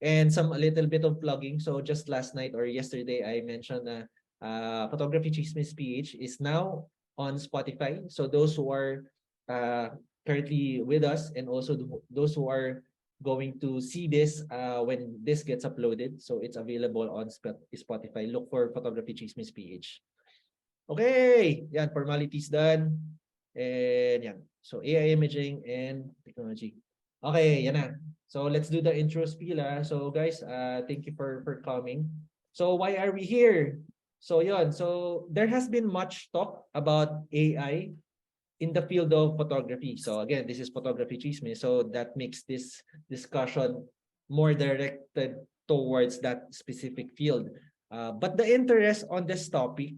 and a little bit of plugging. So just last night or yesterday, I mentioned Photography Chismis PH is now on Spotify. So those who are uh, currently with us, and also those who are going to see this when this gets uploaded. So it's available on Spotify. Look for Photography Chismis PH. Okay, yan, formalities done. And yan. So AI imaging and technology. Okay, yan na. So let's do the intro spiel. So guys, thank you for coming. So why are we here? So yon. So there has been much talk about AI in the field of photography. So again, this is photography chisme. So that makes this discussion more directed towards that specific field. But the interest on this topic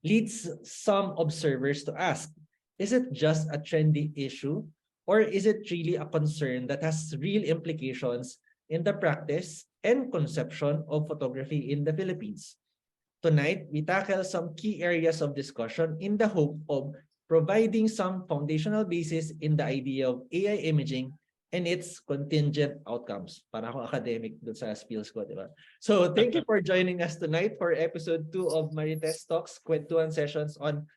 leads some observers to ask, is it just a trendy issue, or is it really a concern that has real implications in the practice and conception of photography in the Philippines? Tonight, we tackle some key areas of discussion in the hope of providing some foundational basis in the idea of AI imaging and its contingent outcomes. Para ako academic dun sa skills ko, di ba? So, thank you for joining us tonight for episode 2 of Marites Talks, Kwentuhan sessions on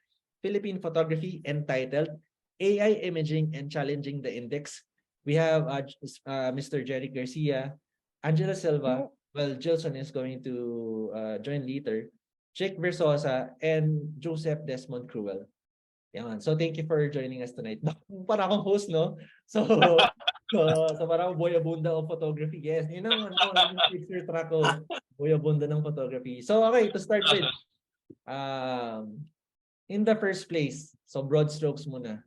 Philippine photography entitled AI Imaging and Challenging the Index. We have Mr. Jeryc Garcia, Angela Silva, well, Jilson is going to join later, Jake Verzosa, and Joseph Desmond Cruel. Yan. So thank you for joining us tonight. Para akong host, no? So, so parang Boy Abunda of photography. Yes, yun ang picture track ko. Boy Abunda ng photography. So okay, to start with, in the first place, so broad strokes muna.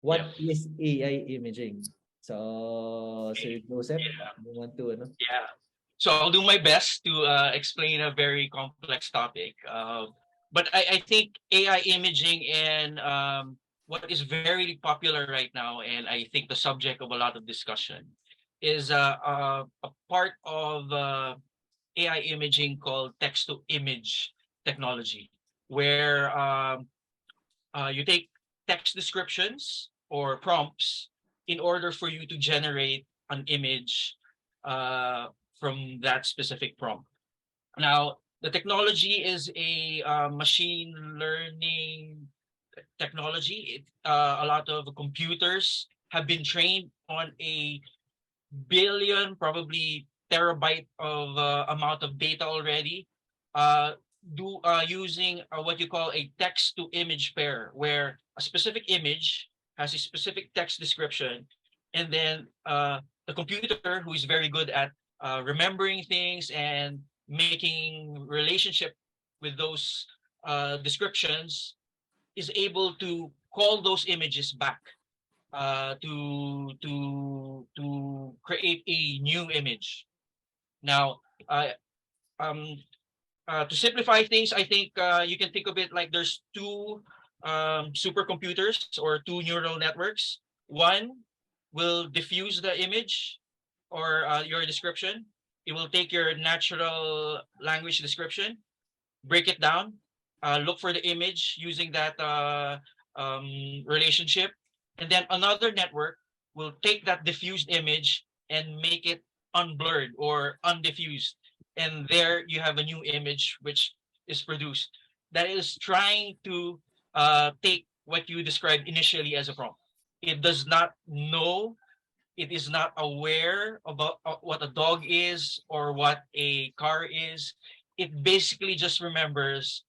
What is AI imaging? So, Sir Joseph, you want to, ano? Yeah. So I'll do my best to explain a very complex topic. But I think AI imaging and what is very popular right now, and I think the subject of a lot of discussion, is a part of AI imaging called text-to-image technology, where you take text descriptions or prompts in order for you to generate an image uh, from that specific prompt. Now, the technology is a machine learning technology. A lot of computers have been trained on a billion, probably terabyte of amount of data already. Using what you call a text to image pair, where a specific image has a specific text description, and then the computer, who is very good at remembering things and making relationship with those descriptions, is able to call those images back to create a new image. Now, um, to simplify things, I think you can think of it like there's two supercomputers or two neural networks. One will diffuse the image or your description. It will take your natural language description, break it down, look for the image using that relationship, and then another network will take that diffused image and make it unblurred or undiffused, and there you have a new image which is produced that is trying to take what you described initially as a prompt. It does not know, it is not aware about what a dog is or what a car is. It basically just remembers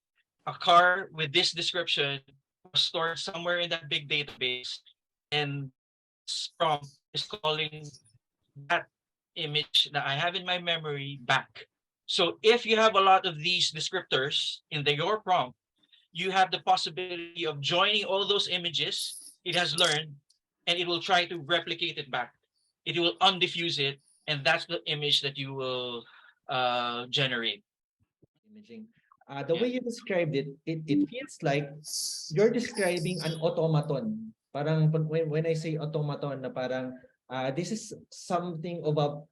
a car with this description was stored somewhere in that big database, and this prompt is calling that image that I have in my memory back. So if you have a lot of these descriptors in your prompt, you have the possibility of joining all those images it has learned, and it will try to replicate it back. It will undiffuse it, and that's the image that you will generate. Imaging. The way you described it, it feels like you're describing an automaton. Parang when I say automaton, na parang this is something of a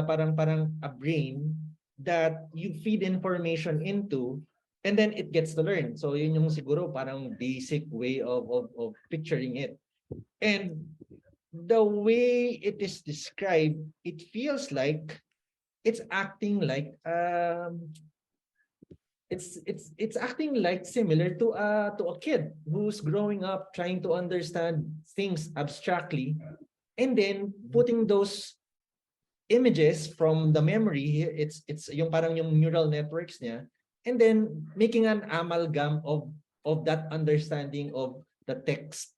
parang a brain that you feed information into, and then it gets to learn. So yun yung siguro parang basic way of picturing it. And the way it is described, it feels like it's acting like it's acting like similar to a kid who's growing up trying to understand things abstractly, and then putting those images from the memory, it's yung parang yung neural networks niya, and then making an amalgam of that understanding of the text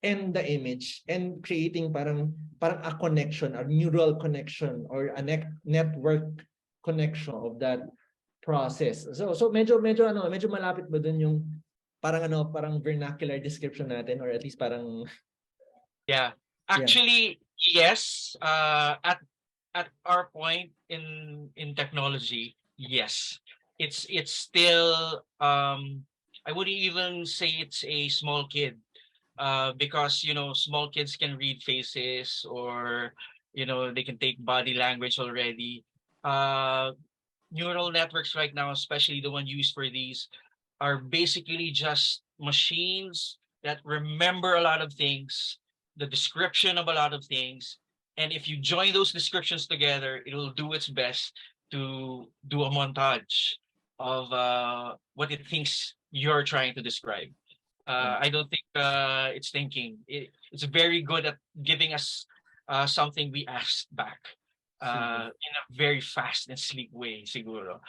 and the image, and creating parang a connection, a neural connection, or a network connection of that process. So medyo malapit ba dun yung parang vernacular description natin, or at least parang Yeah. yeah. Actually, yes. At our point in technology, yes. It's still I wouldn't even say it's a small kid. Because small kids can read faces, or they can take body language already. Uh Neural networks right now, especially the one used for these, are basically just machines that remember a lot of things, the description of a lot of things. And if you join those descriptions together, it will do its best to do a montage of what it thinks you're trying to describe. I don't think it's thinking. It's very good at giving us something we asked back Sige. in a very fast and sleek way, siguro.